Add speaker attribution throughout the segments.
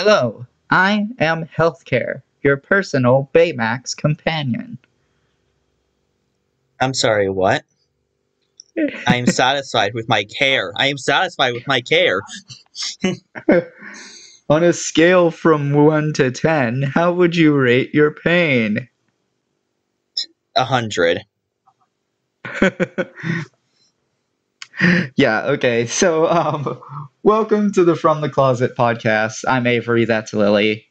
Speaker 1: Hello, I am Healthcare, your personal Baymax companion.
Speaker 2: I'm sorry, what? I am satisfied with my care. I am satisfied with my care.
Speaker 1: On a scale from 1 to 10, how would you rate your pain?
Speaker 2: 100.
Speaker 1: Yeah, okay. So, welcome to the From the Closet podcast. I'm Avery, that's Lily.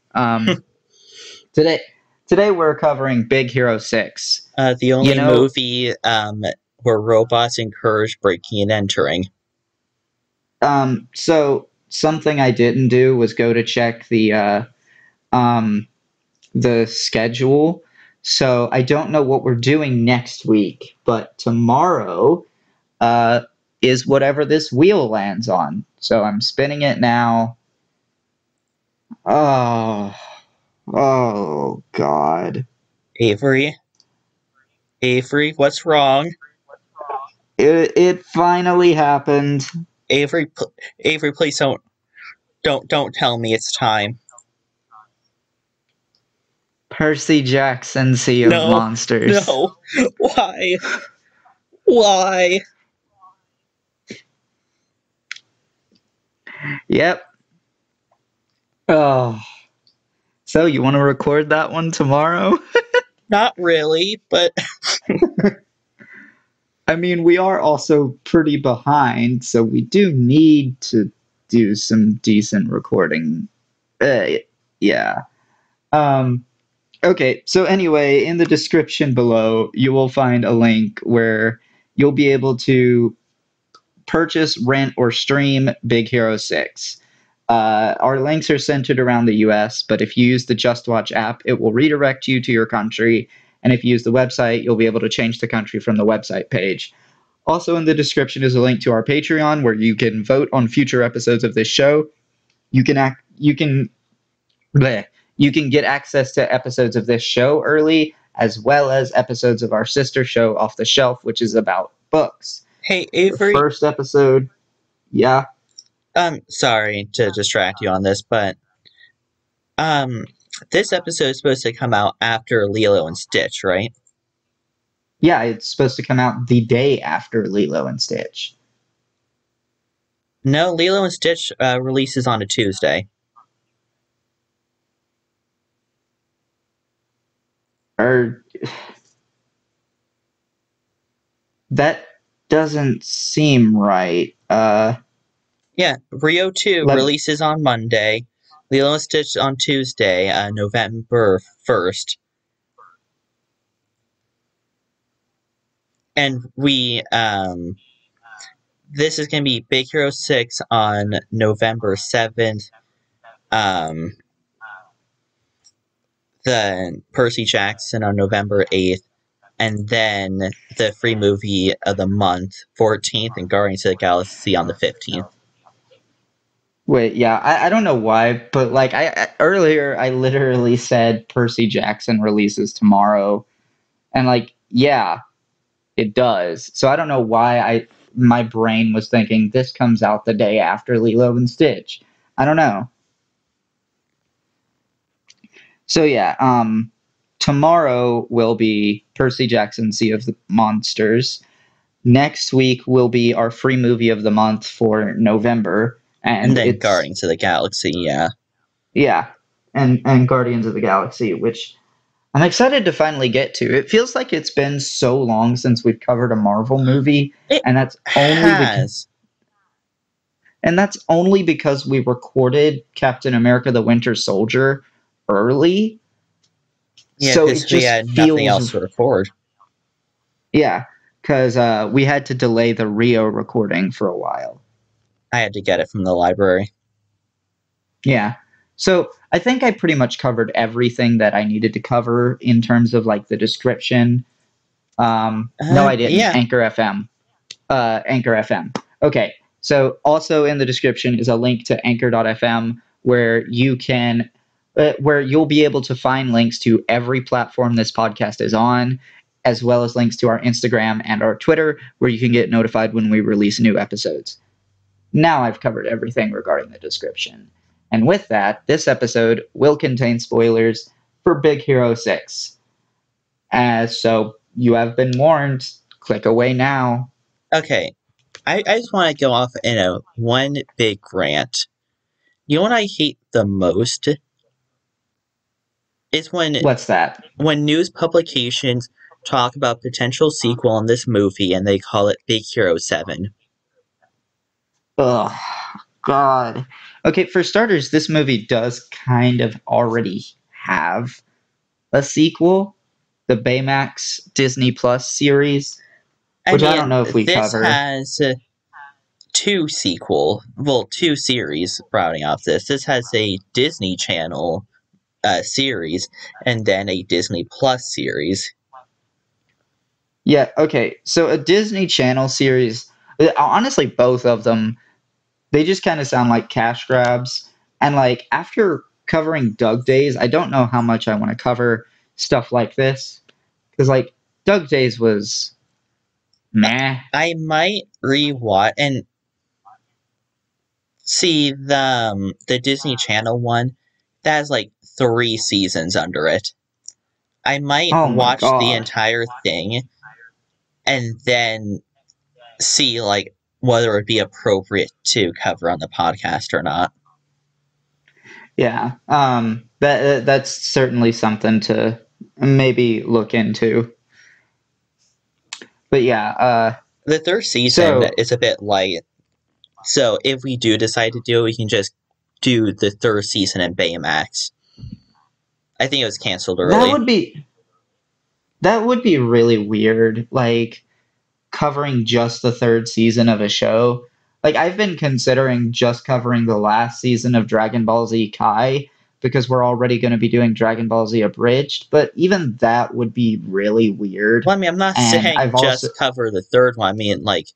Speaker 1: Today today we're covering Big Hero 6.
Speaker 2: The
Speaker 1: You
Speaker 2: only
Speaker 1: know,
Speaker 2: movie where robots encourage breaking and entering.
Speaker 1: so something I didn't do was go to check um the schedule. So I don't know what we're doing next week, but tomorrow uh, is whatever this wheel lands on. So I'm spinning it now. Oh, oh God!
Speaker 2: Avery? Avery, what's wrong?
Speaker 1: It finally happened.
Speaker 2: Avery, Avery, please don't tell me it's time.
Speaker 1: Percy Jackson, Sea of
Speaker 2: No,
Speaker 1: Monsters.
Speaker 2: no. Why? Why?
Speaker 1: Yep. Oh, so you want to record that one tomorrow?
Speaker 2: Not really, but
Speaker 1: I mean, we are also pretty behind, so we do need to do some decent recording. Uh, yeah. Um, okay, so anyway, in the description below, you will find a link where you'll be able to purchase, rent, or stream Big Hero 6. Our links are centered around the US, but if you use the Just Watch app, it will redirect you to your country. And if you use the website, you'll be able to change the country from the website page. Also, in the description is a link to our Patreon where you can vote on future episodes of this show. You can bleh, you can get access to episodes of this show early, as well as episodes of our sister show Off the Shelf, which is about books.
Speaker 2: hey,
Speaker 1: The
Speaker 2: Avery.
Speaker 1: first episode, yeah.
Speaker 2: Sorry to distract you on this, but um, this episode is supposed to come out after Lilo and Stitch, right?
Speaker 1: Yeah, it's supposed to come out the day after Lilo and Stitch.
Speaker 2: No, Lilo and Stitch releases on a Tuesday.
Speaker 1: Or that doesn't seem right.
Speaker 2: Yeah, Rio 2
Speaker 1: Let
Speaker 2: releases on Monday, Lilo and Stitch on Tuesday, November 1st. And this is going to be Big Hero 6 on November 7th. Then Percy Jackson on November 8th. And then the free movie of the month, 14th, and Guardians of the Galaxy on the 15th.
Speaker 1: Wait, yeah, I don't know why, but like earlier I literally said Percy Jackson releases tomorrow, and like yeah, it does. So I don't know why my brain was thinking this comes out the day after Lilo and Stitch. I don't know. So yeah, tomorrow will be Percy Jackson Sea of the Monsters. Next week will be our free movie of the month for November,
Speaker 2: And
Speaker 1: and
Speaker 2: then
Speaker 1: it's
Speaker 2: Guardians of the Galaxy, yeah.
Speaker 1: yeah, and Guardians of the Galaxy, which I'm excited to finally get to. It feels like it's been so long since we've covered a Marvel movie,
Speaker 2: It
Speaker 1: and
Speaker 2: has.
Speaker 1: that's only because we recorded Captain America: The Winter Soldier early.
Speaker 2: Yeah,
Speaker 1: So it
Speaker 2: because we
Speaker 1: just
Speaker 2: had nothing else
Speaker 1: feels
Speaker 2: to record.
Speaker 1: yeah, because we had to delay the Rio recording for a while.
Speaker 2: I had to get it from the library.
Speaker 1: Yeah. So I think I pretty much covered everything that I needed to cover in terms of like the description. No, I didn't.
Speaker 2: Yeah.
Speaker 1: Anchor FM. Anchor FM. Okay. So also in the description is a link to anchor.fm where you can, where you'll be able to find links to every platform this podcast is on, as well as links to our Instagram and our Twitter, where you can get notified when we release new episodes. Now I've covered everything regarding the description. And with that, this episode will contain spoilers for Big Hero 6. So you have been warned. Click away now.
Speaker 2: Okay, I just want to go off in a one big rant. You know what I hate the most is
Speaker 1: What's that?
Speaker 2: when news publications talk about potential sequel on this movie and they call it Big Hero 7.
Speaker 1: Ugh, God. Okay, for starters, this movie does kind of already have a sequel, the Baymax Disney Plus series,
Speaker 2: I
Speaker 1: which I don't
Speaker 2: mean,
Speaker 1: know if we
Speaker 2: this
Speaker 1: cover.
Speaker 2: has two series sprouting off this. This has a Disney Channel series and then a Disney Plus series.
Speaker 1: Yeah, okay. So a Disney Channel series, honestly, both of them, they just kind of sound like cash grabs. And like after covering Doug Days, I don't know how much I want to cover stuff like this because like Doug Days was meh.
Speaker 2: I might rewatch and see the Disney Channel one that has like 3 seasons under it. I might
Speaker 1: Oh my
Speaker 2: watch the
Speaker 1: God.
Speaker 2: entire thing and then see like whether it would be appropriate to cover on the podcast or not.
Speaker 1: Yeah. That's certainly something to maybe look into. But yeah,
Speaker 2: The third season
Speaker 1: so
Speaker 2: is a bit light, so if we do decide to do it, we can just do the third season in Baymax. I think it was canceled
Speaker 1: that
Speaker 2: early.
Speaker 1: would be that would be really weird, like covering just the third season of a show. Like I've been considering just covering the last season of Dragon Ball Z Kai because we're already going to be doing Dragon Ball Z Abridged, but even that would be really weird.
Speaker 2: Well, I mean, I'm not
Speaker 1: And
Speaker 2: saying
Speaker 1: I've also
Speaker 2: just cover the third one. I mean, like,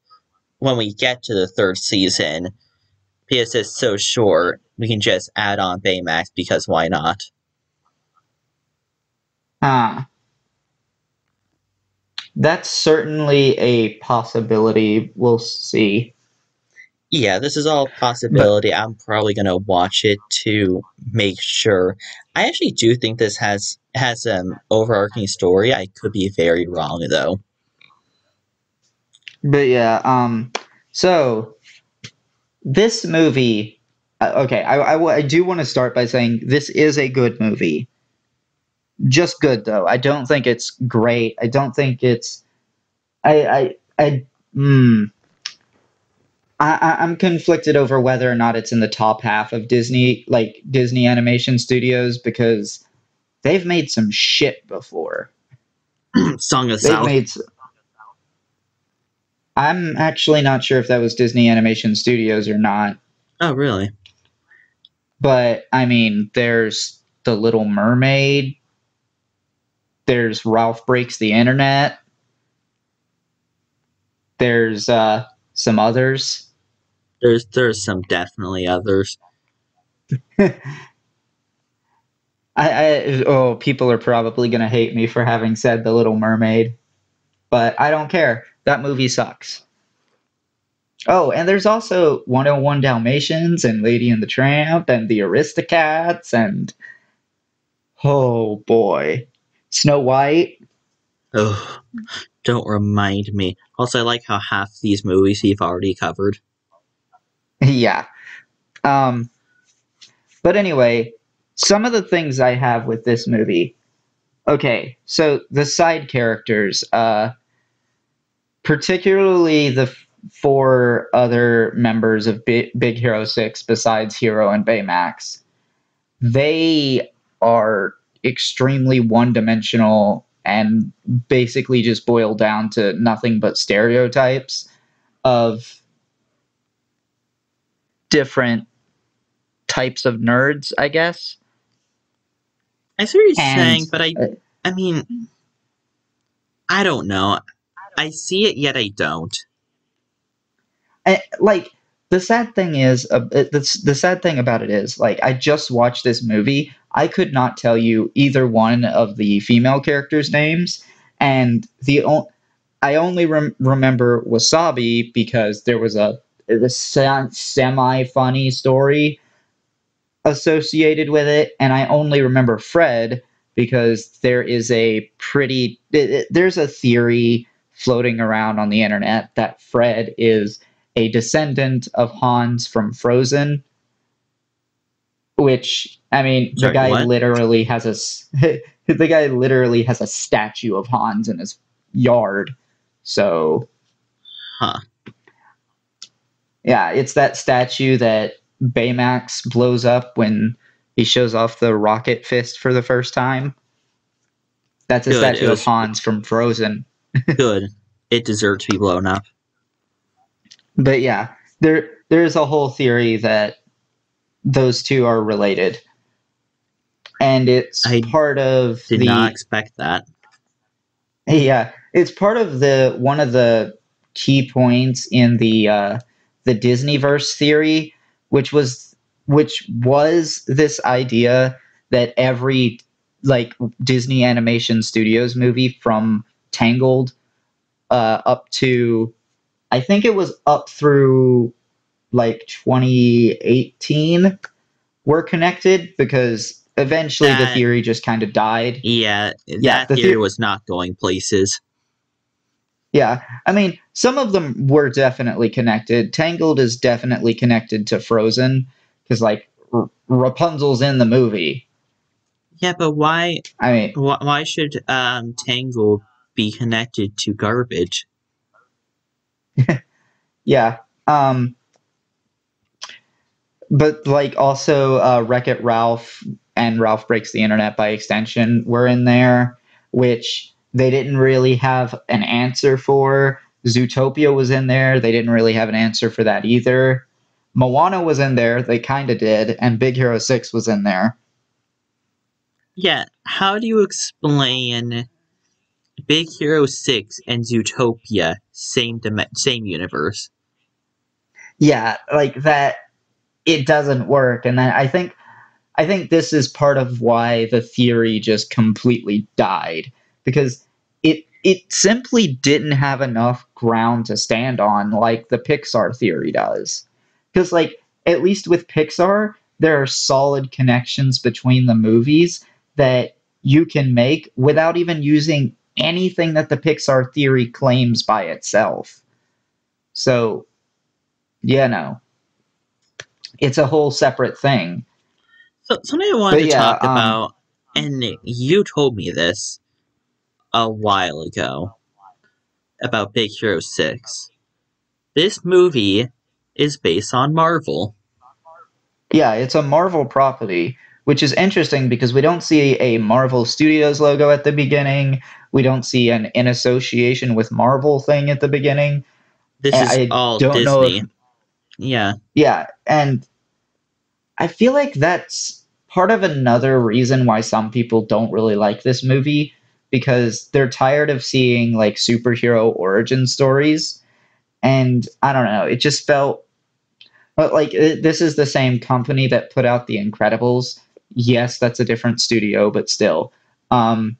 Speaker 2: when we get to the third season, because it's so short, we can just add on Baymax because why not?
Speaker 1: uh, that's certainly a possibility. We'll see.
Speaker 2: Yeah, this is all a
Speaker 1: But
Speaker 2: possibility. I'm probably gonna watch it to make sure. I actually do think this has an overarching story. I could be very wrong though.
Speaker 1: yeah, so this movie, okay, I do want to start by saying this is a good movie. Just good though. I don't think it's great. I don't think it's. I mm, I'm conflicted over whether or not it's in the top half of Disney, like Disney Animation Studios, because they've made some shit before.
Speaker 2: Song of
Speaker 1: They've
Speaker 2: South.
Speaker 1: made. I'm actually not sure if that was Disney Animation Studios or not,
Speaker 2: Oh, really?
Speaker 1: but I mean, there's The Little Mermaid. There's Ralph Breaks the Internet. There's some others.
Speaker 2: There's some definitely others.
Speaker 1: People are probably gonna hate me for having said The Little Mermaid, but I don't care. That movie sucks. Oh, and there's also 101 Dalmatians and Lady and the Tramp and the Aristocats and oh boy, Snow White.
Speaker 2: Oh, don't remind me. Also, I like how half these movies you've already covered.
Speaker 1: Yeah. Um, but anyway, some of the things I have with this movie. Okay, so the side characters, particularly the four other members of Big Hero 6 besides Hero and Baymax, they are extremely one-dimensional and basically just boil down to nothing but stereotypes of different types of nerds, I guess.
Speaker 2: I see what you're
Speaker 1: And
Speaker 2: saying, but I mean, I don't know. I see it, yet I don't.
Speaker 1: like the sad thing is, the sad thing about it is, like I just watched this movie. I could not tell you either one of the female characters' names, and I only remember Wasabi because there was a semi funny story associated with it, and I only remember Fred because there is there's a theory floating around on the internet that Fred is a descendant of Hans from Frozen, which I mean, the
Speaker 2: Sorry,
Speaker 1: guy
Speaker 2: what?
Speaker 1: literally has the guy literally has a statue of Hans in his yard. So,
Speaker 2: Huh.
Speaker 1: yeah, it's that statue that Baymax blows up when he shows off the rocket fist for the first time. That's a
Speaker 2: Good. It
Speaker 1: statue of
Speaker 2: was
Speaker 1: Hans from Frozen.
Speaker 2: good. It deserved to be blown up.
Speaker 1: But yeah, there's a whole theory that those two are related. And it's
Speaker 2: I
Speaker 1: part of
Speaker 2: did not
Speaker 1: the
Speaker 2: expect that.
Speaker 1: yeah, it's part of the one of the key points in the Disneyverse theory, which was this idea that every like Disney Animation Studios movie from Tangled up to I think it was up through like 2018 were connected because eventually the
Speaker 2: That
Speaker 1: theory just kind of died.
Speaker 2: Yeah,
Speaker 1: Yeah,
Speaker 2: that theory was not going places.
Speaker 1: yeah, I mean, some of them were definitely connected. Tangled is definitely connected to Frozen because, like, Rapunzel's in the movie.
Speaker 2: Yeah, but why?
Speaker 1: I mean,
Speaker 2: Why should Tangle be connected to garbage?
Speaker 1: yeah. But like also Wreck-It Ralph and Ralph Breaks the Internet by extension were in there, which they didn't really have an answer for. Zootopia was in there. They didn't really have an answer for that either. Moana was in there. They kind of did. And Big Hero 6 was in there.
Speaker 2: Yeah, how do you explain Big Hero 6 and Zootopia same universe?
Speaker 1: Yeah, like that it doesn't work. And I think this is part of why the theory just completely died because it simply didn't have enough ground to stand on like the Pixar theory does. Because like at least with Pixar, there are solid connections between the movies that you can make without even using anything that the Pixar theory claims by itself. So, yeah, no. It's a whole separate thing.
Speaker 2: So something I wanted
Speaker 1: But
Speaker 2: to
Speaker 1: yeah,
Speaker 2: talk about, and you told me this a while ago about Big Hero 6. This movie is based on Marvel.
Speaker 1: yeah, it's a Marvel property, which is interesting because we don't see a Marvel Studios logo at the beginning. We don't see an in association with Marvel thing at the beginning.
Speaker 2: This
Speaker 1: And
Speaker 2: is
Speaker 1: I
Speaker 2: all
Speaker 1: don't know if,
Speaker 2: Disney. Yeah,
Speaker 1: yeah, and I feel like that's part of another reason why some people don't really like this movie because they're tired of seeing like superhero origin stories. And I don't know, it just felt but like this is the same company that put out The Incredibles. Yes, that's a different studio, but still, um,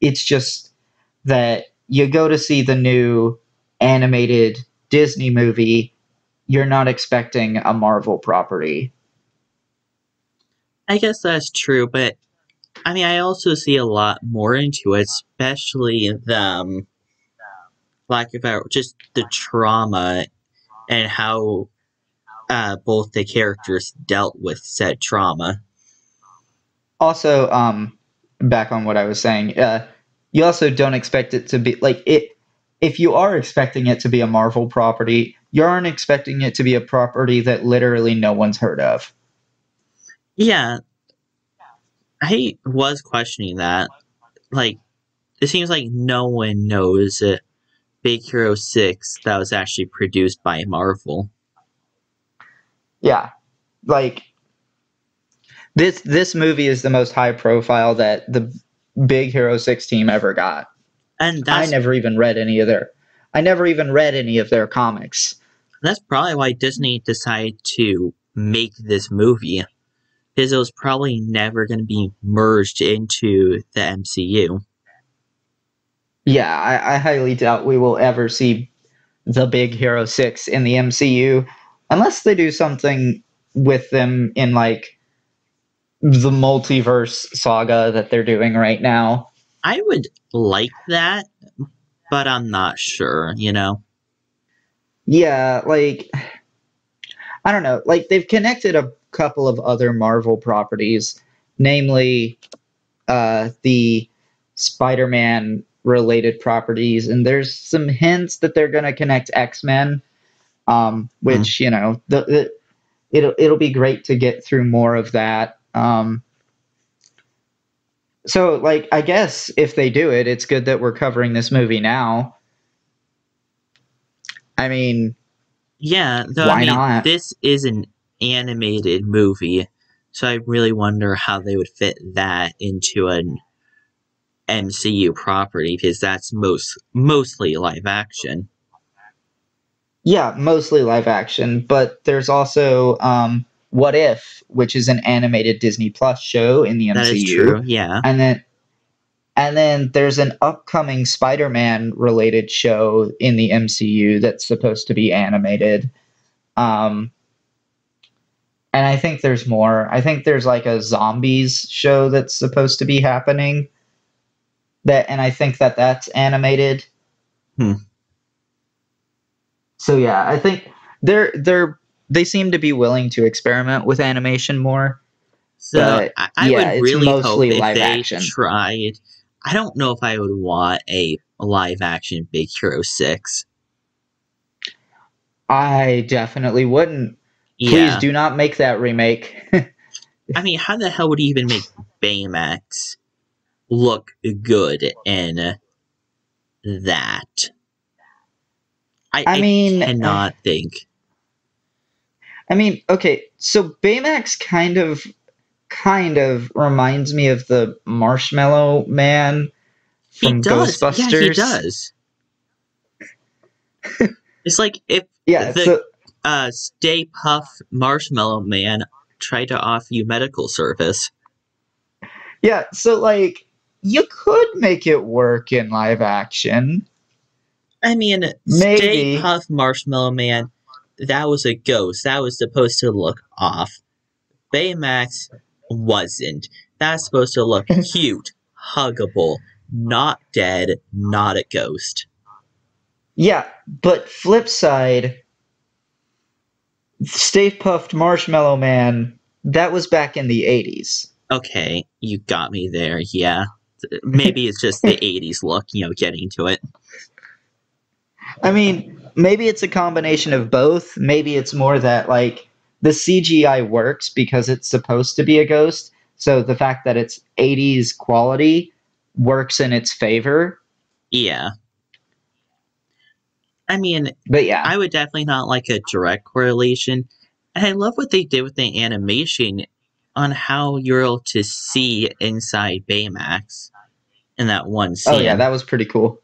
Speaker 1: it's just that you go to see the new animated Disney movie, you're not expecting a Marvel property.
Speaker 2: I guess that's true, but I mean, I also see a lot more into it, especially the like about just the trauma and how both the characters dealt with said trauma.
Speaker 1: Also, back on what I was saying, you also don't expect it to be like it. If you are expecting it to be a Marvel property, you aren't expecting it to be a property that literally no one's heard of.
Speaker 2: Yeah, I was questioning that. Like, it seems like no one knows Big Hero 6 that was actually produced by Marvel.
Speaker 1: Yeah, like this movie is the most high profile that the Big Hero 6 team ever got.
Speaker 2: And
Speaker 1: I never even read any of their I never even read any of their comics.
Speaker 2: that's probably why Disney decided to make this movie. Because it was probably never going to be merged into the MCU.
Speaker 1: Yeah, I highly doubt we will ever see the Big Hero 6 in the MCU unless they do something with them in like the multiverse saga that they're doing right now.
Speaker 2: I would like that, but I'm not sure, you know?
Speaker 1: Yeah, like I don't know, like they've connected a couple of other Marvel properties, namely the Spider-Man related properties, and there's some hints that they're going to connect X-Men,
Speaker 2: Hmm.
Speaker 1: which it'll be great to get through more of that. So like I guess if they do it, it's good that we're covering this movie now. I mean,
Speaker 2: Yeah, though, I
Speaker 1: why
Speaker 2: mean,
Speaker 1: not?
Speaker 2: this is an animated movie, so I really wonder how they would fit that into an MCU property because that's mostly live action.
Speaker 1: Yeah, mostly live action, but there's also What If, which is an animated Disney Plus show in the
Speaker 2: That is
Speaker 1: MCU,
Speaker 2: true, yeah.
Speaker 1: and then there's an upcoming Spider-Man related show in the MCU that's supposed to be animated. Um, and I think there's more. I think there's like a zombies show that's supposed to be happening and I think that's animated.
Speaker 2: Hmm.
Speaker 1: So yeah, I think they seem to be willing to experiment with animation more,
Speaker 2: So
Speaker 1: but
Speaker 2: I
Speaker 1: yeah,
Speaker 2: would
Speaker 1: it's
Speaker 2: really hope
Speaker 1: mostly
Speaker 2: if
Speaker 1: live
Speaker 2: they
Speaker 1: action.
Speaker 2: tried. I don't know if I would want a live action Big Hero 6.
Speaker 1: I definitely wouldn't. Please
Speaker 2: Yeah.
Speaker 1: do not make that remake.
Speaker 2: I mean, how the hell would you even make Baymax look good in that?
Speaker 1: I
Speaker 2: I
Speaker 1: mean,
Speaker 2: cannot think.
Speaker 1: okay, so Baymax kind of reminds me of the Marshmallow Man
Speaker 2: He
Speaker 1: from
Speaker 2: does. Yeah, he
Speaker 1: Ghostbusters.
Speaker 2: does. It's like if
Speaker 1: Yeah,
Speaker 2: the Stay Puff Marshmallow Man tried to offer you medical service.
Speaker 1: so like you could make it work in live action.
Speaker 2: I mean, Stay
Speaker 1: Maybe.
Speaker 2: Puff Marshmallow Man, that was a ghost. That was supposed to look off. Baymax wasn't. That's supposed to look cute, huggable, not dead, not a ghost.
Speaker 1: Yeah, but flip side, Stay Puffed Marshmallow Man, that was back in the 80s.
Speaker 2: Okay, you got me there, yeah. Maybe it's just the 80s look, getting to it.
Speaker 1: I mean, maybe it's a combination of both. Maybe it's more that like the CGI works because it's supposed to be a ghost. So the fact that it's 80s quality works in its favor.
Speaker 2: Yeah. I mean,
Speaker 1: But yeah.
Speaker 2: I would definitely not like a direct correlation. And I love what they did with the animation on how you're able to see inside Baymax in that one
Speaker 1: Oh yeah,
Speaker 2: scene.
Speaker 1: that was pretty cool.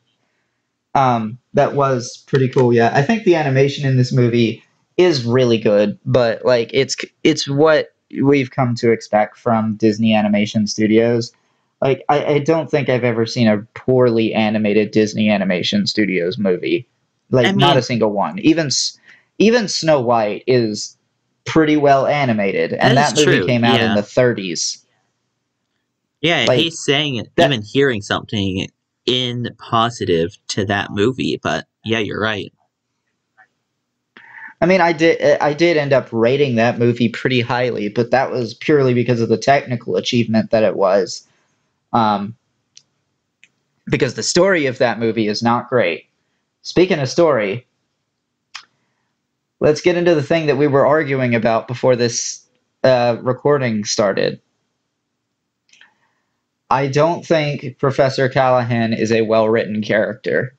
Speaker 1: That was pretty cool. Yeah. I think the animation in this movie is really good, but like it's what we've come to expect from Disney Animation Studios. Like I don't think I've ever seen a poorly animated Disney Animation Studios movie.
Speaker 2: I
Speaker 1: Like not a
Speaker 2: mean,
Speaker 1: single one. Even Snow White is pretty well animated,
Speaker 2: that
Speaker 1: and
Speaker 2: is
Speaker 1: that movie
Speaker 2: true,
Speaker 1: came out in
Speaker 2: yeah.
Speaker 1: the 30s.
Speaker 2: Yeah,
Speaker 1: Like
Speaker 2: he's saying,
Speaker 1: that
Speaker 2: even hearing something in positive to that movie, but yeah, you're right.
Speaker 1: I mean, I did end up rating that movie pretty highly, but that was purely because of the technical achievement that it was. Um, because the story of that movie is not great. Speaking of story, let's get into the thing that we were arguing about before this recording started. I don't think Professor Callahan is a well written character.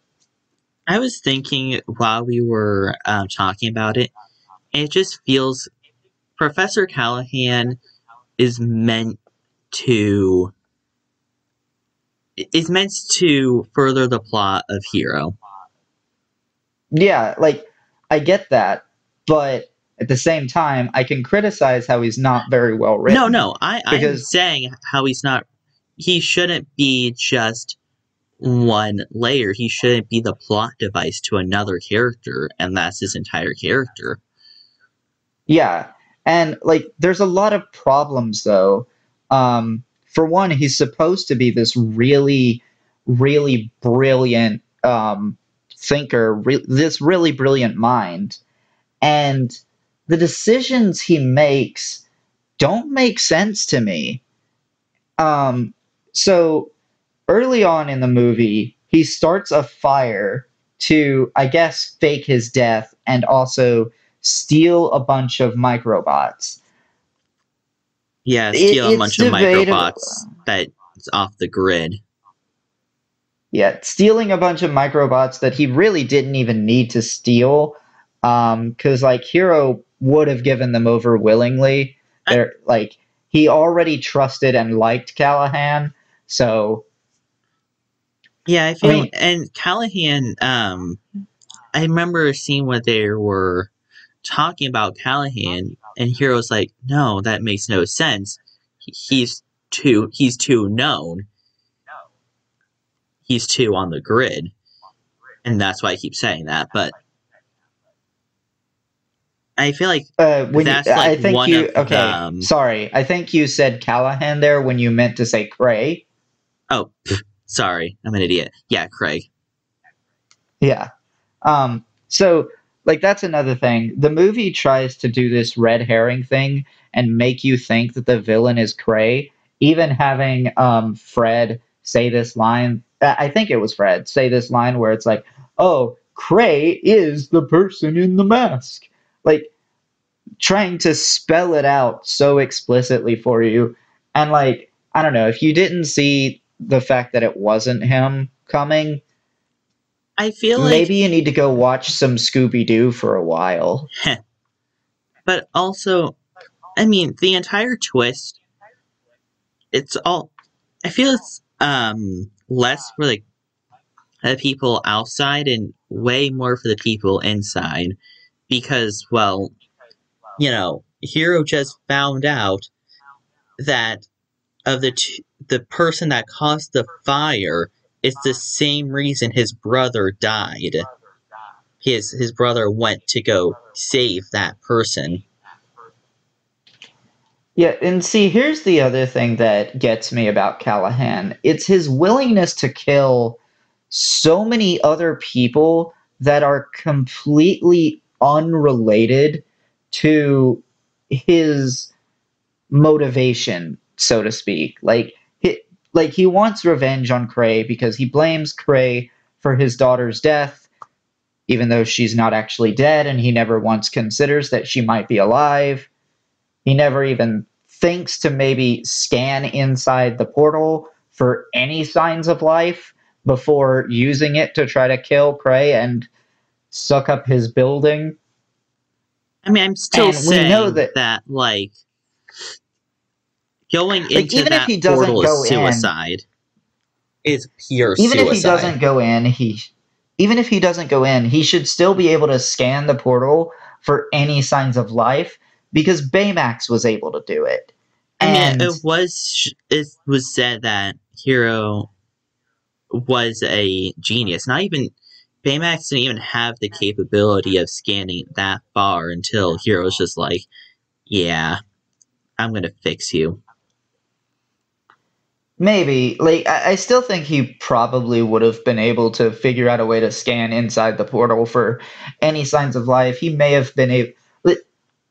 Speaker 2: I was thinking while we were talking about it, and it just feels Professor Callahan is meant to further the plot of Hero.
Speaker 1: Yeah, like I get that, but at the same time, I can criticize how he's not very well
Speaker 2: No,
Speaker 1: written
Speaker 2: no, I'm
Speaker 1: because
Speaker 2: saying how he's not. He shouldn't be just one layer. He shouldn't be the plot device to another character, and that's his entire character.
Speaker 1: yeah, and like there's a lot of problems though For one, he's supposed to be this really, really brilliant thinker, this really brilliant mind, and the decisions he makes don't make sense to me. So early on in the movie, he starts a fire to, I guess, fake his death and also steal a bunch of microbots.
Speaker 2: Yeah, steal a
Speaker 1: It's
Speaker 2: bunch of microbots
Speaker 1: debatable.
Speaker 2: that's off the grid.
Speaker 1: Yeah, stealing a bunch of microbots that he really didn't even need to steal, because like Hero would have given them over willingly.
Speaker 2: I,
Speaker 1: They're like he already trusted and liked Callahan, so
Speaker 2: yeah, I
Speaker 1: I
Speaker 2: feel,
Speaker 1: mean,
Speaker 2: and Callahan, I remember a scene where they were talking about Callahan, and Hero's like, "No, that makes no sense. He's too known. He's too on the grid." And that's why I keep saying that. But I feel like
Speaker 1: when you,
Speaker 2: that's like
Speaker 1: I think
Speaker 2: one
Speaker 1: you
Speaker 2: of
Speaker 1: okay.
Speaker 2: the.
Speaker 1: Sorry, I think you said Callahan there when you meant to say Cray.
Speaker 2: Oh, sorry, I'm an idiot. Yeah, Craig.
Speaker 1: Yeah. So like that's another thing. The movie tries to do this red herring thing and make you think that the villain is Cray, even having Fred say this line. I think it was Fred say this line where it's like, "Oh, Cray is the person in the mask." Like trying to spell it out so explicitly for you. And like, I don't know, if you didn't see the fact that it wasn't him coming,
Speaker 2: I feel like,
Speaker 1: maybe you need to go watch some Scooby Doo for a while.
Speaker 2: but also, I mean, the entire twist. It's all. I feel it's less for like the people outside and way more for the people inside because, well, Hero just found out that the person that caused the fire is the same reason his brother died. His brother went to go save that person.
Speaker 1: Yeah, and see, here's the other thing that gets me about Callahan. It's his willingness to kill so many other people that are completely unrelated to his motivation, so to speak. Like he wants revenge on Cray because he blames Cray for his daughter's death, even though she's not actually dead, and he never once considers that she might be alive. He never even thinks to maybe scan inside the portal for any signs of life before using it to try to kill Cray and suck up his building.
Speaker 2: I mean, I'm still
Speaker 1: And we know
Speaker 2: saying
Speaker 1: that,
Speaker 2: that, like, going
Speaker 1: like,
Speaker 2: into that portal is suicide. Is pure
Speaker 1: even if he
Speaker 2: suicide.
Speaker 1: doesn't go in, even if he doesn't go in, he should still be able to scan the portal for any signs of life because Baymax was able to do it.
Speaker 2: I mean,
Speaker 1: And
Speaker 2: it was said that Hero was a genius. Not even Baymax didn't even have the capability of scanning that far until Hero's just like, yeah, I'm gonna fix you.
Speaker 1: maybe, like, I still think he probably would have been able to figure out a way to scan inside the portal for any signs of life. He may have been able.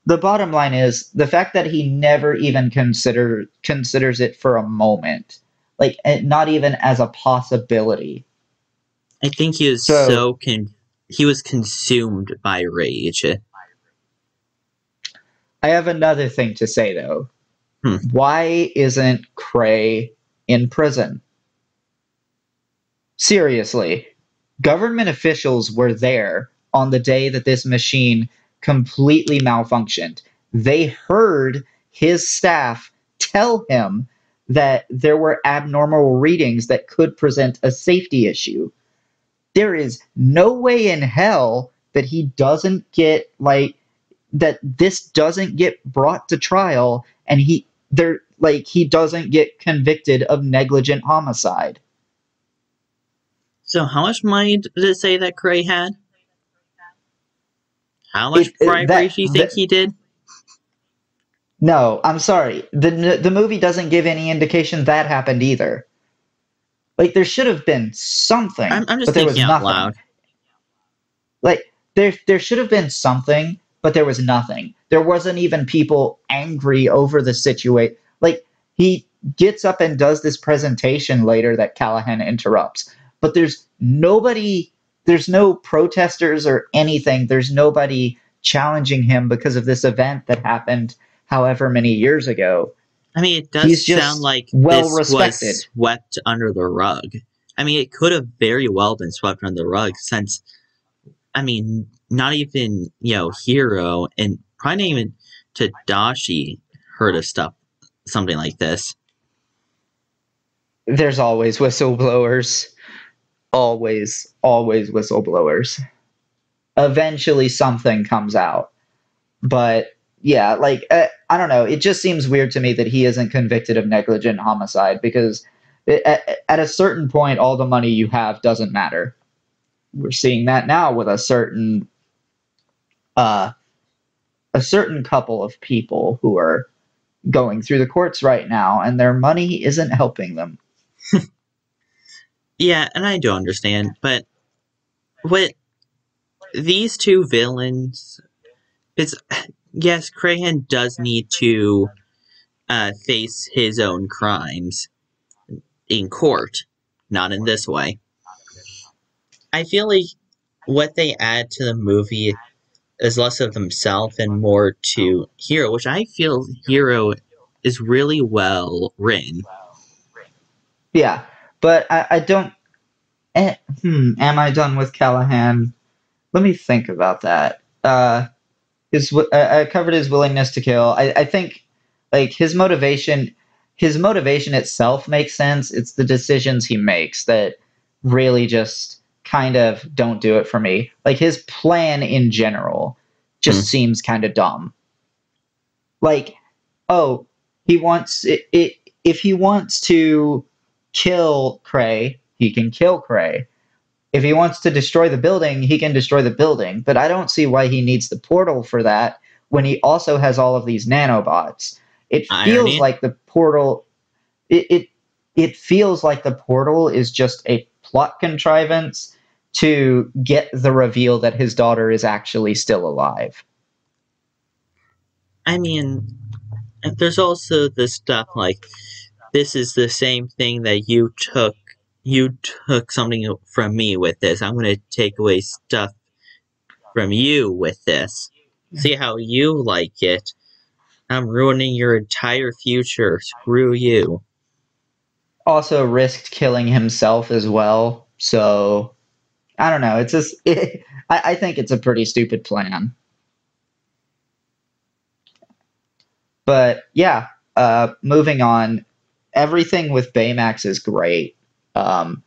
Speaker 1: The bottom line is the fact that he never even considers it for a moment, like not even as a possibility.
Speaker 2: I think
Speaker 1: So
Speaker 2: he was consumed by rage.
Speaker 1: I have another thing to say though.
Speaker 2: Hmm.
Speaker 1: Why isn't Cray in prison? Seriously, government officials were there on the day that this machine completely malfunctioned. They heard his staff tell him that there were abnormal readings that could present a safety issue. There is no way in hell that he doesn't get like that this doesn't get brought to trial and he doesn't get convicted of negligent homicide.
Speaker 2: So, how much money did it say that Cray had? How much
Speaker 1: It
Speaker 2: bribery
Speaker 1: that
Speaker 2: do you think
Speaker 1: that
Speaker 2: he did?
Speaker 1: No, I'm sorry. The movie doesn't give any indication that happened either. Like there should have been something,
Speaker 2: I'm just
Speaker 1: but there was
Speaker 2: thinking out
Speaker 1: nothing.
Speaker 2: loud.
Speaker 1: Like there should have been something, but there was nothing. There wasn't even people angry over the situation. Like he gets up and does this presentation later that Callahan interrupts, but there's nobody. There's no protesters or anything. There's nobody challenging him because of this event that happened however many years ago.
Speaker 2: I mean, it does
Speaker 1: He's
Speaker 2: sound
Speaker 1: just
Speaker 2: like
Speaker 1: well
Speaker 2: this was
Speaker 1: respected.
Speaker 2: swept under the rug. I mean, it could have very well been swept under the rug since, I mean, not even, Hero and probably not even Tadashi heard of stuff, something like this.
Speaker 1: There's always whistleblowers. Always whistleblowers. Eventually something comes out. But yeah, like I don't know. It just seems weird to me that he isn't convicted of negligent homicide because at a certain point, all the money you have doesn't matter. We're seeing that now with uh, a certain couple of people who are going through the courts right now, and their money isn't helping them.
Speaker 2: Yeah, and I do understand, but with these two villains, it's yes, Crahan does need to face his own crimes in court, not in this way. I feel like what they add to the movie is less of himself and more to Hero, which I feel Hero is really well written.
Speaker 1: Yeah, but I don't. Am I done with Callahan? Let me think about that. I covered his willingness to kill. I think like his motivation itself makes sense. It's the decisions he makes that really just kind of don't do it for me. Like his plan in general
Speaker 2: Hmm.
Speaker 1: just seems kind of dumb. Like, oh, he wants it if he wants to kill Cray, he can kill Cray. If he wants to destroy the building, he can destroy the building. But I don't see why he needs the portal for that when he also has all of these nanobots. It feels
Speaker 2: Irony.
Speaker 1: like the portal it it, it feels like the portal is just a plot contrivance to get the reveal that his daughter is actually still alive.
Speaker 2: I mean, there's also this stuff like this is the same thing that you took something from me with this. I'm going to take away stuff from you with this. See how you like it. I'm ruining your entire future. Screw you.
Speaker 1: Also risked killing himself as well. So I don't know. It's just I think it's a pretty stupid plan. But yeah, moving on. Everything with Baymax is great. Um,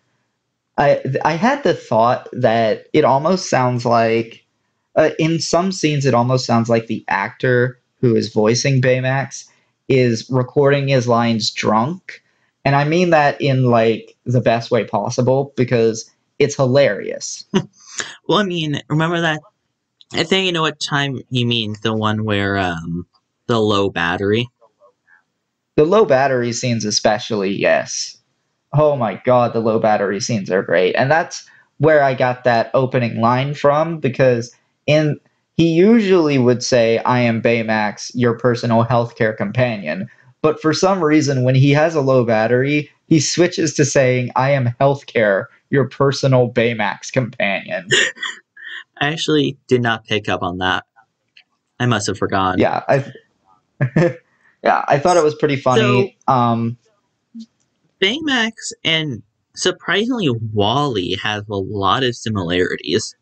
Speaker 1: I had the thought that it almost sounds like in some scenes it almost sounds like the actor who is voicing Baymax is recording his lines drunk, and I mean that in like the best way possible because it's hilarious.
Speaker 2: Well, I mean, remember that? I think you know what time you mean. The one where the low battery.
Speaker 1: The low battery scenes, especially, yes. Oh my god, the low battery scenes are great. And that's where I got that opening line from because in he usually would say, I am Baymax, your personal healthcare companion. But for some reason, when he has a low battery, he switches to saying, I am healthcare, your personal Baymax companion.
Speaker 2: I actually did not pick up on that. I must have forgotten.
Speaker 1: Yeah, yeah, I thought it was pretty
Speaker 2: So
Speaker 1: funny.
Speaker 2: Baymax and surprisingly Wally have a lot of similarities.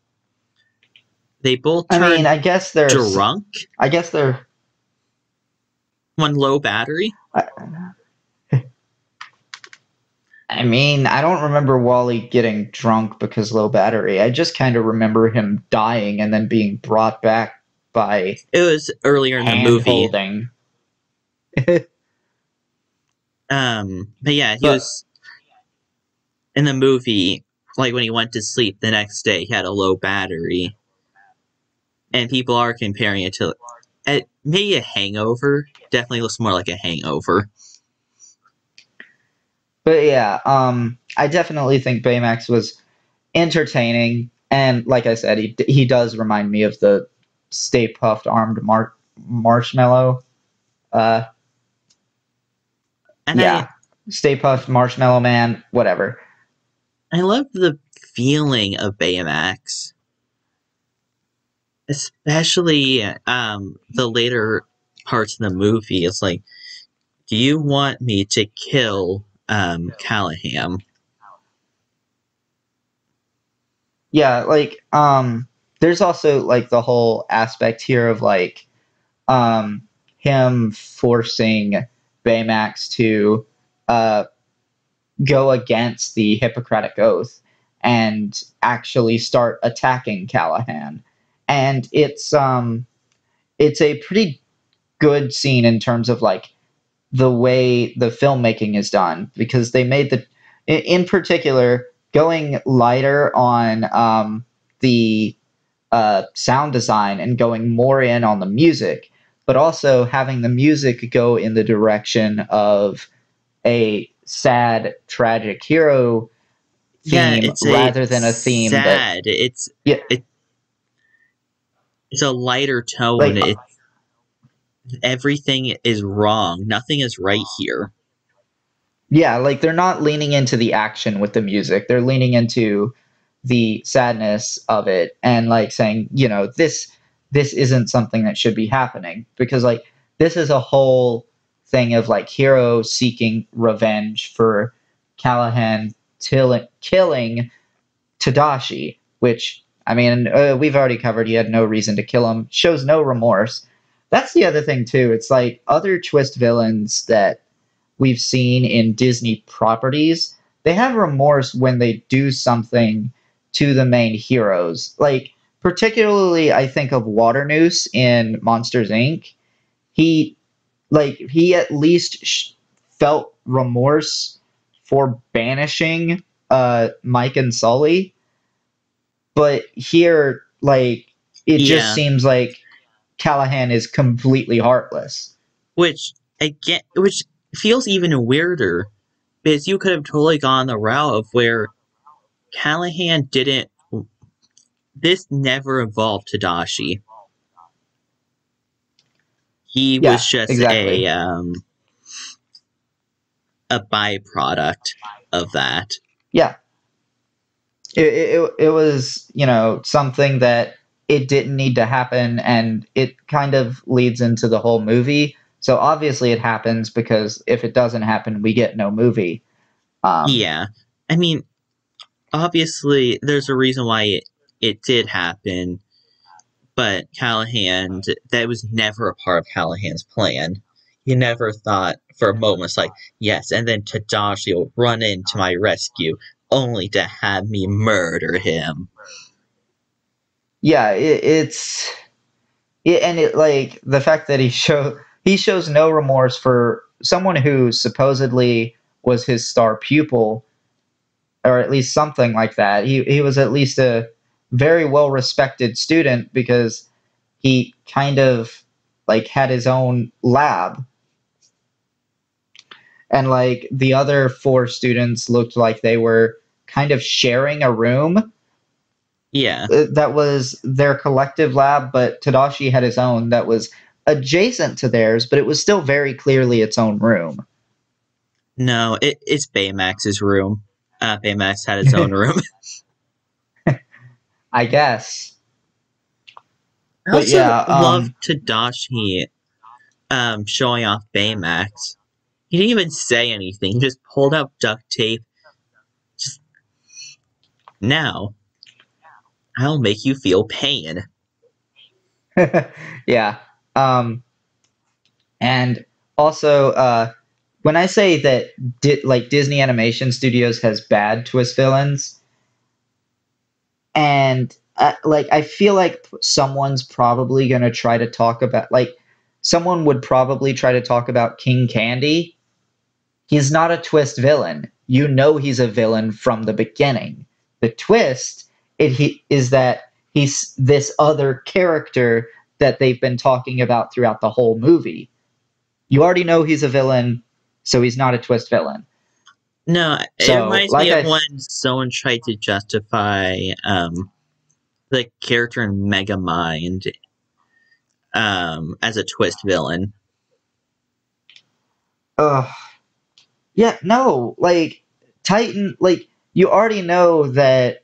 Speaker 2: They both
Speaker 1: I mean,
Speaker 2: turn drunk
Speaker 1: I guess they're
Speaker 2: when low battery.
Speaker 1: I mean, I don't remember Wally getting drunk because low battery. I just kind of remember him dying and then being brought back by
Speaker 2: It was earlier in the
Speaker 1: hand
Speaker 2: movie.
Speaker 1: holding.
Speaker 2: But yeah, he
Speaker 1: But
Speaker 2: was in the movie. Like when he went to sleep the next day, he had a low battery, and people are comparing it to maybe a hangover. Definitely looks more like a hangover.
Speaker 1: But yeah, I definitely think Baymax was entertaining, and like I said, he does remind me of the Stay Puffed Armed Marshmallow. Uh,
Speaker 2: And
Speaker 1: yeah, Stay Puffed Marshmallow Man, whatever.
Speaker 2: I love the feeling of Baymax, especially the later parts of the movie. It's like, do you want me to kill Callahan?
Speaker 1: Yeah, like there's also like the whole aspect here of like um him forcing Baymax to uh go against the Hippocratic Oath and actually start attacking Callahan. And it's a pretty good scene in terms of like the way the filmmaking is done because they made in particular going lighter on the sound design and going more in on the music, but also having the music go in the direction of a sad, tragic hero
Speaker 2: Yeah,
Speaker 1: theme
Speaker 2: it's a
Speaker 1: rather than a theme that,
Speaker 2: sad.
Speaker 1: yeah,
Speaker 2: It, it's a lighter tone.
Speaker 1: like,
Speaker 2: Everything is wrong. Nothing is right here.
Speaker 1: yeah, like they're not leaning into the action with the music. They're leaning into the sadness of it and like saying, this isn't something that should be happening because like this is a whole thing of like hero seeking revenge for Callahan killing Tadashi, which I mean, we've already covered. He had no reason to kill him. Shows no remorse. That's the other thing too. It's like other twist villains that we've seen in Disney properties. They have remorse when they do something to the main heroes. Like particularly, I think of Waternoose in Monsters Inc. He he at least felt remorse for banishing Mike and Sully, but here, like, it just
Speaker 2: Yeah,
Speaker 1: seems like Callahan is completely heartless.
Speaker 2: which feels even weirder because you could have totally gone the route of where Callahan didn't. This never involved Tadashi. He was
Speaker 1: Yeah,
Speaker 2: just
Speaker 1: exactly.
Speaker 2: a byproduct of that.
Speaker 1: Yeah, it was, something that it didn't need to happen, and it kind of leads into the whole movie. So obviously it happens because if it doesn't happen, we get no movie. Um,
Speaker 2: Yeah, I mean, obviously, there's a reason why it did happen, but Callahan, that was never a part of Callahan's plan. He never thought for a moment, it's like, yes, and then Tadashi will run into my rescue only to have me murder him.
Speaker 1: yeah, and it like the fact that he shows no remorse for someone who supposedly was his star pupil, or at least something like that. He was at least a very well respected student because he kind of like had his own lab, and like the other four students looked like they were kind of sharing a room
Speaker 2: Yeah,
Speaker 1: that was their collective lab, but Tadashi had his own that was adjacent to theirs, but it was still very clearly its own room.
Speaker 2: no, it's Baymax's room. Baymax had his own room.
Speaker 1: I guess.
Speaker 2: I
Speaker 1: But
Speaker 2: also
Speaker 1: yeah,
Speaker 2: love Tadashi showing off Baymax. He didn't even say anything. He just pulled out duct tape. Just now, I'll make you feel pain.
Speaker 1: yeah. Um, and also, when I say that like Disney Animation Studios has bad twist villains, and like I feel like someone's probably gonna try to talk about like someone would probably try to talk about King Candy. He's not a twist villain. You know he's a villain from the beginning. The twist is that he's this other character that they've been talking about throughout the whole movie. You already know he's a villain, so he's not a twist villain.
Speaker 2: No, it
Speaker 1: So,
Speaker 2: reminds me
Speaker 1: like
Speaker 2: of
Speaker 1: I,
Speaker 2: when someone tried to justify the character in Megamind as a twist villain.
Speaker 1: uh, yeah, no, like Titan, like you already know that.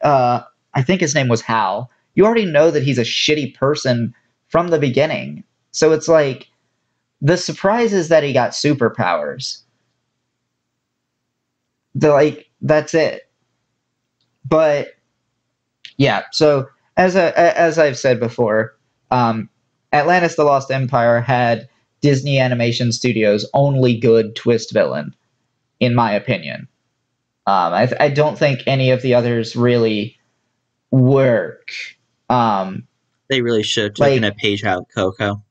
Speaker 1: I think his name was Hal. You already know that he's a shitty person from the beginning. So it's like the surprise is that he got superpowers. That's it. But yeah, so as I've said before, um, Atlantis: The Lost Empire had Disney Animation Studios' only good twist villain, in my opinion. I don't think any of the others really work. Um,
Speaker 2: They really should have taken a
Speaker 1: like,
Speaker 2: page out of Coco.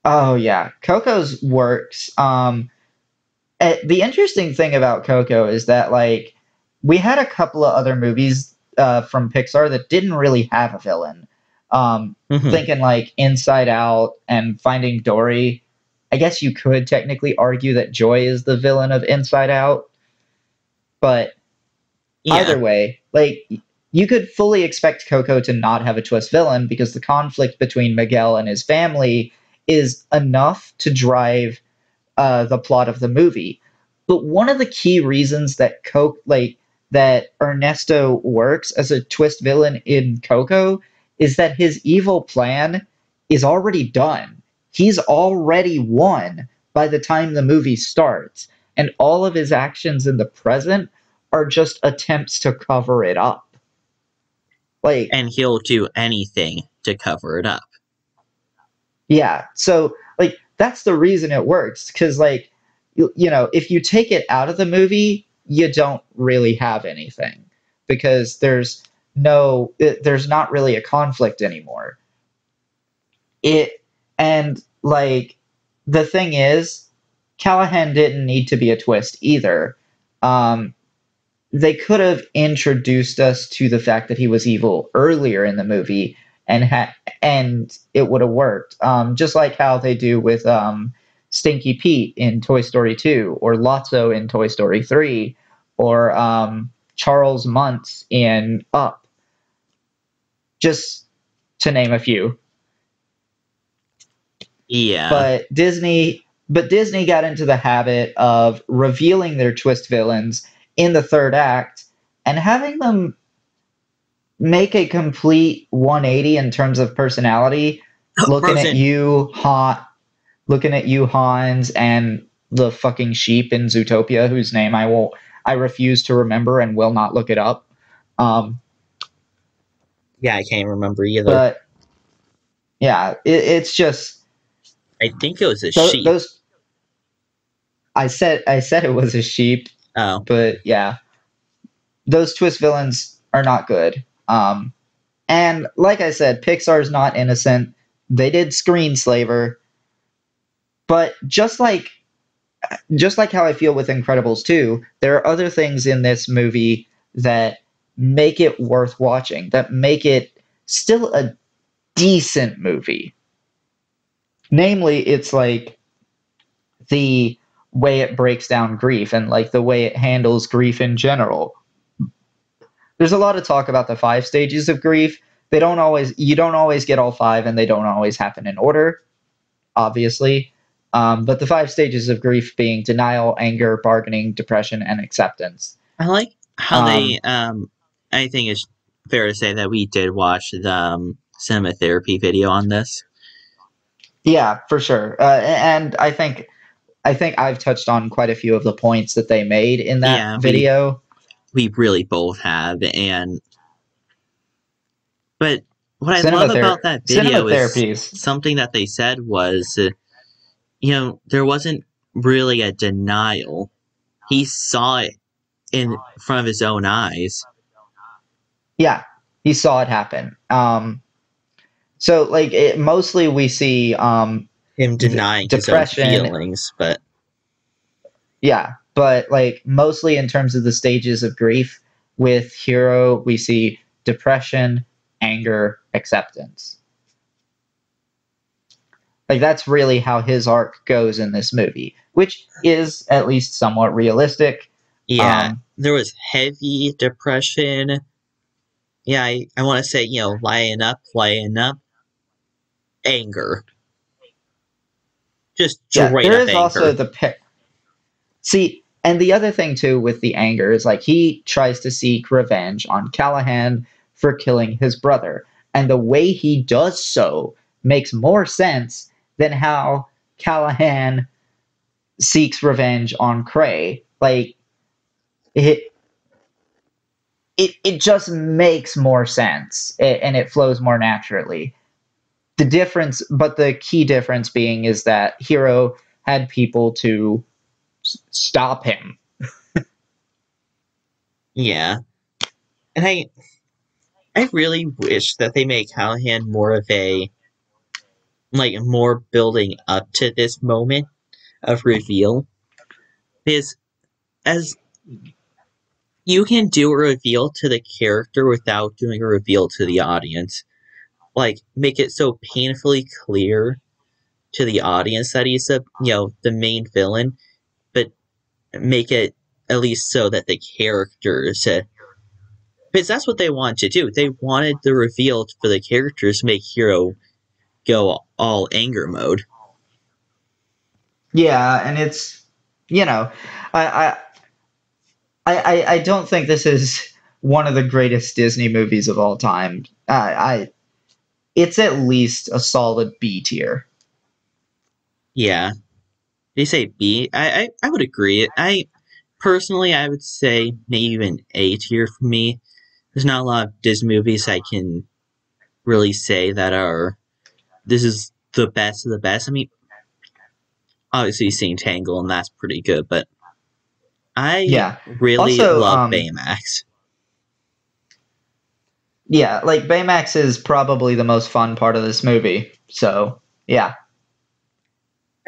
Speaker 1: oh yeah, Coco's works. The interesting thing about Coco is that like we had a couple of other movies from Pixar that didn't really have a villain.
Speaker 2: Mm-hmm.
Speaker 1: Thinking like Inside Out and Finding Dory. I guess you could technically argue that Joy is the villain of Inside Out, but
Speaker 2: Yeah,
Speaker 1: either way, like you could fully expect Coco to not have a twist villain because the conflict between Miguel and his family is enough to drive the plot of the movie. But one of the key reasons that that Ernesto works as a twist villain in Coco is that his evil plan is already done. He's already won by the time the movie starts, and all of his actions in the present are just attempts to cover it up. Like,
Speaker 2: and he'll do anything to cover it up.
Speaker 1: yeah, so like that's the reason it works because like you know if you take it out of the movie you don't really have anything because there's not really a conflict anymore. It and like the thing is Callahan didn't need to be a twist either. um they could have introduced us to the fact that he was evil earlier in the movie and it would have worked. Just like how they do with Stinky Pete in Toy Story 2 or Lotso in Toy Story 3 or Charles Muntz in Up, just to name a few.
Speaker 2: Yeah,
Speaker 1: But Disney got into the habit of revealing their twist villains in the third act and having them make a complete 180 in terms of personality. Looking at
Speaker 2: Frozen.
Speaker 1: you, looking at you, Hans, and the fucking sheep in Zootopia, whose name I refuse to remember and will not look it up. Um,
Speaker 2: Yeah, I can't remember either.
Speaker 1: but yeah, it's just
Speaker 2: I think it was a sheep.
Speaker 1: those. I said it was a sheep,
Speaker 2: Oh,
Speaker 1: but yeah, those twist villains are not good. And like I said, Pixar's not innocent. They did Screenslaver, but just like how I feel with Incredibles 2, there are other things in this movie that make it worth watching, that make it still a decent movie. Namely, it's like the way it breaks down grief and like the way it handles grief in general. There's a lot of talk about the 5 stages of grief. You don't always get all five, and they don't always happen in order, obviously. But the 5 stages of grief being denial, anger, bargaining, depression, and acceptance.
Speaker 2: I like how they.
Speaker 1: Um,
Speaker 2: I think it's fair to say that we did watch the cinema therapy video on this.
Speaker 1: yeah, for sure. And I think I've touched on quite a few of the points that they made in that
Speaker 2: Yeah,
Speaker 1: video.
Speaker 2: we really both have, and but what I
Speaker 1: Cinema
Speaker 2: love
Speaker 1: ther-
Speaker 2: about that
Speaker 1: cinema
Speaker 2: video is
Speaker 1: therapies.
Speaker 2: something that they said was, there wasn't really a denial. He saw it in front of his own eyes.
Speaker 1: Yeah, he saw it happen. So like mostly we see
Speaker 2: Him denying his own
Speaker 1: depression.
Speaker 2: feelings, but
Speaker 1: Yeah, but like mostly in terms of the stages of grief, with Hero, we see depression, anger, acceptance. Like that's really how his arc goes in this movie, which is at least somewhat realistic.
Speaker 2: Yeah,
Speaker 1: Um,
Speaker 2: there was heavy depression. Yeah, I want to say, lion up, anger. Just
Speaker 1: yeah,
Speaker 2: straight
Speaker 1: there
Speaker 2: up
Speaker 1: is also
Speaker 2: anger.
Speaker 1: the see, and the other thing too with the anger is like he tries to seek revenge on Callahan for killing his brother, and the way he does so makes more sense than how Callahan seeks revenge on Cray. Like it, it just makes more sense and it flows more naturally. The difference, but the key difference being is that Hero had people to stop him.
Speaker 2: Yeah. And I really wish that they made Callahan more of a more building up to this moment of reveal. Because as you can do a reveal to the character without doing a reveal to the audience. Like make it so painfully clear to the audience that he's the main villain, but make it at least so that the characters because that's what they wanted to do. They wanted the reveal for the characters to make Hero go all anger mode.
Speaker 1: Yeah, and it's you know, I I don't think this is one of the greatest Disney movies of all time. I it's at least a solid B tier.
Speaker 2: Yeah. They say B. I would agree. I personally I would say maybe an A tier for me. There's not a lot of Disney movies I can really say that are this is the best of the best. I mean, obviously you've seen Tangle and that's pretty good, but I
Speaker 1: Yeah.
Speaker 2: really
Speaker 1: Also,
Speaker 2: love Baymax.
Speaker 1: yeah, like Baymax is probably the most fun part of this movie. So, yeah.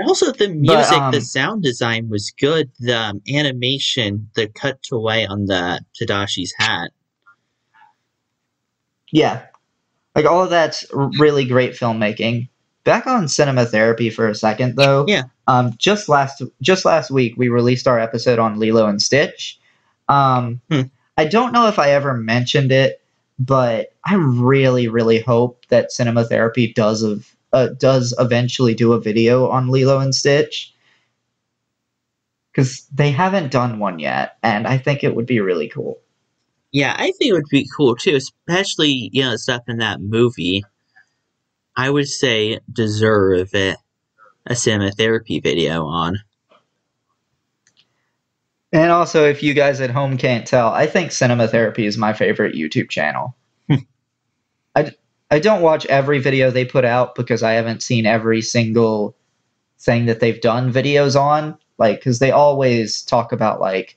Speaker 2: Also, the
Speaker 1: But
Speaker 2: music, the sound design was good. The animation, the cut away on the Tadashi's hat.
Speaker 1: yeah, like all of that's really great filmmaking. Back on cinema therapy for a second though.
Speaker 2: Yeah,
Speaker 1: Just last week we released our episode on Lilo and Stitch. Um,
Speaker 2: hmm.
Speaker 1: I don't know if I ever mentioned it, but I really, really hope that cinema therapy does eventually do a video on Lilo and Stitch because they haven't done one yet, and I think it would be really cool.
Speaker 2: Yeah, I think it would be cool too, especially stuff in that movie. I would say deserve a cinema therapy video on.
Speaker 1: And also, if you guys at home can't tell, I think cinema therapy is my favorite YouTube channel. I, I don't watch every video they put out because I haven't seen every single thing that they've done videos on. Like, because they always talk about like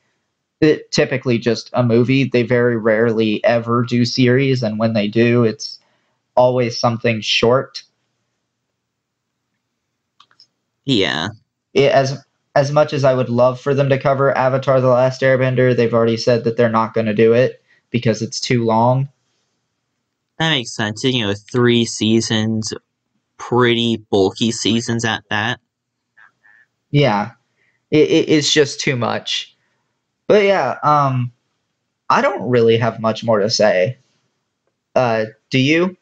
Speaker 1: typically just a movie. They very rarely ever do series, and when they do, it's always something short.
Speaker 2: Yeah,
Speaker 1: As much as I would love for them to cover Avatar: The Last Airbender, they've already said that they're not going to do it because it's too long.
Speaker 2: that makes sense. 3 seasons, pretty bulky seasons at that.
Speaker 1: Yeah, it's just too much. But yeah, I don't really have much more to say. Do you?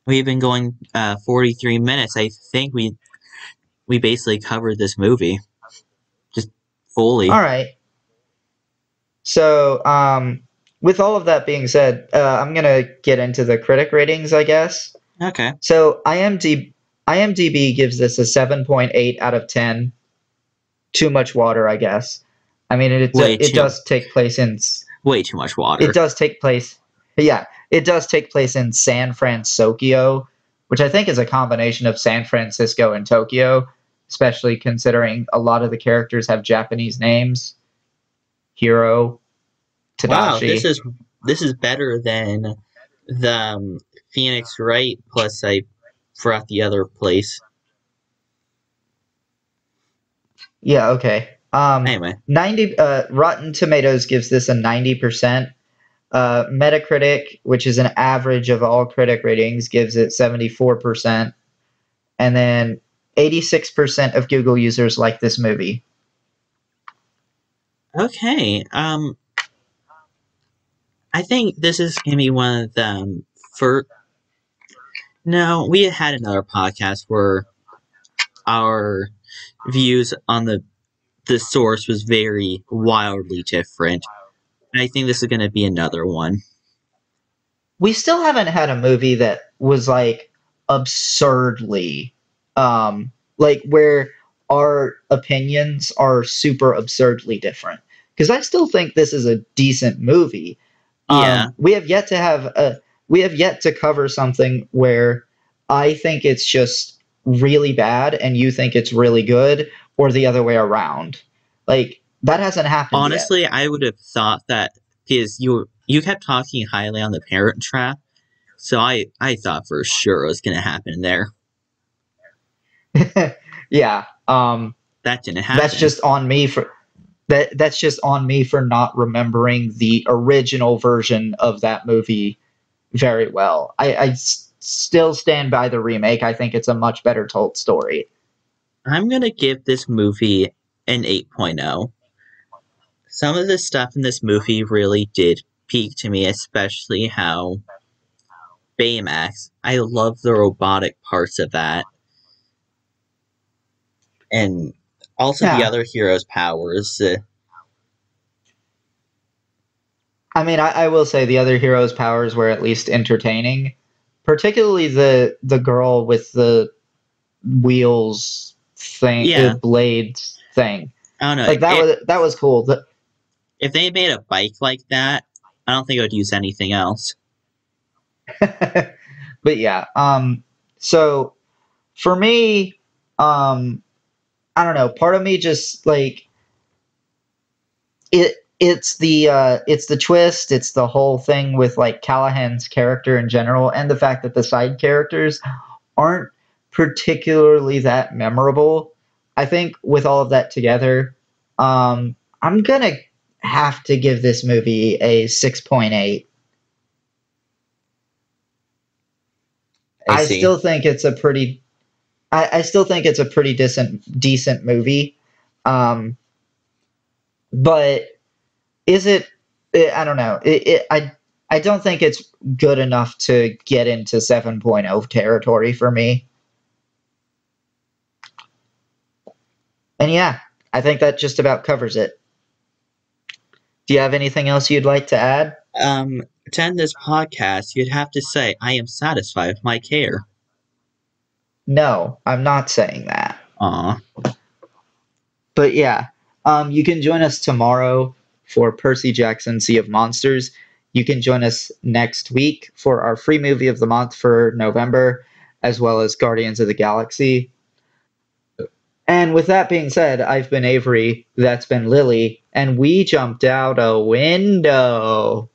Speaker 2: We've been going 43 minutes. I think we basically covered this movie just
Speaker 1: All
Speaker 2: fully.
Speaker 1: right. So, with all of that being said, I'm gonna get into the critic ratings, I guess.
Speaker 2: Okay,
Speaker 1: So, IMDb gives this a 7.8 out of 10. Too much water, I guess. I mean,
Speaker 2: way
Speaker 1: it
Speaker 2: too
Speaker 1: does take place in
Speaker 2: way too much
Speaker 1: it
Speaker 2: water.
Speaker 1: does take place. Yeah, it does take place in San Francisco, which I think is a combination of San Francisco and Tokyo, especially considering a lot of the characters have Japanese names. Hiro,
Speaker 2: Wow, this
Speaker 1: Tadashi.
Speaker 2: is this is better than the Phoenix Wright. Plus, I forgot the other place.
Speaker 1: Yeah, okay.
Speaker 2: Anyway,
Speaker 1: 90 Rotten Tomatoes gives this a 90%. Metacritic, which is an average of all critic ratings, gives it 74%. And then 86% of Google users like this movie.
Speaker 2: Okay. I think this is gonna be one of them. For no, we had another podcast where our views on the source was very wildly different. And I think this is gonna be another one.
Speaker 1: We still haven't had a movie that was like absurdly like where our opinions are super absurdly different, because I still think this is a decent movie.
Speaker 2: Yeah.
Speaker 1: We have yet to have a we have yet to cover something where I think it's just really bad and you think it's really good, or the other way around. Like that hasn't happened yet.
Speaker 2: Honestly, I would have thought that because you kept talking highly on the Parent Trap, so I thought for sure it was gonna happen there.
Speaker 1: Yeah.
Speaker 2: That didn't
Speaker 1: That's
Speaker 2: happen.
Speaker 1: just on me for that's just on me for not remembering the original version of that movie very well. Still stand by the remake. I think it's a much better told story.
Speaker 2: I'm gonna give this movie an 8.0. Some of the stuff in this movie really did peak to me, especially how Baymax. I love the robotic parts of that, and also the
Speaker 1: Yeah.
Speaker 2: other heroes' powers.
Speaker 1: I mean, I will say the other heroes' powers were at least entertaining, particularly the girl with the wheels thing,
Speaker 2: Yeah,
Speaker 1: blades thing.
Speaker 2: I don't know.
Speaker 1: Like that was cool.
Speaker 2: If they made a bike like that, I don't think I would use anything else.
Speaker 1: But yeah, so for me, I don't know. Part of me just like it's the twist, it's the whole thing with like Callahan's character in general, and the fact that the side characters aren't particularly that memorable. I think with all of that together, I'm gonna have to give this movie a 6.8.
Speaker 2: I
Speaker 1: I
Speaker 2: see.
Speaker 1: still think it's a pretty I still think it's a pretty decent movie. Um, but is it? I don't know. I don't think it's good enough to get into 7.0 territory for me. And yeah, I think that just about covers it. Do you have anything else you'd like to add?
Speaker 2: To end this podcast, you'd have to say, I am satisfied with my care.
Speaker 1: No, I'm not saying that.
Speaker 2: Aw.
Speaker 1: But yeah, you can join us tomorrow for Percy Jackson Sea of Monsters. You can join us next week for our free movie of the month for November, as well as Guardians of the Galaxy. And with that being said, I've been Avery, that's been Lily, and we jumped out a window.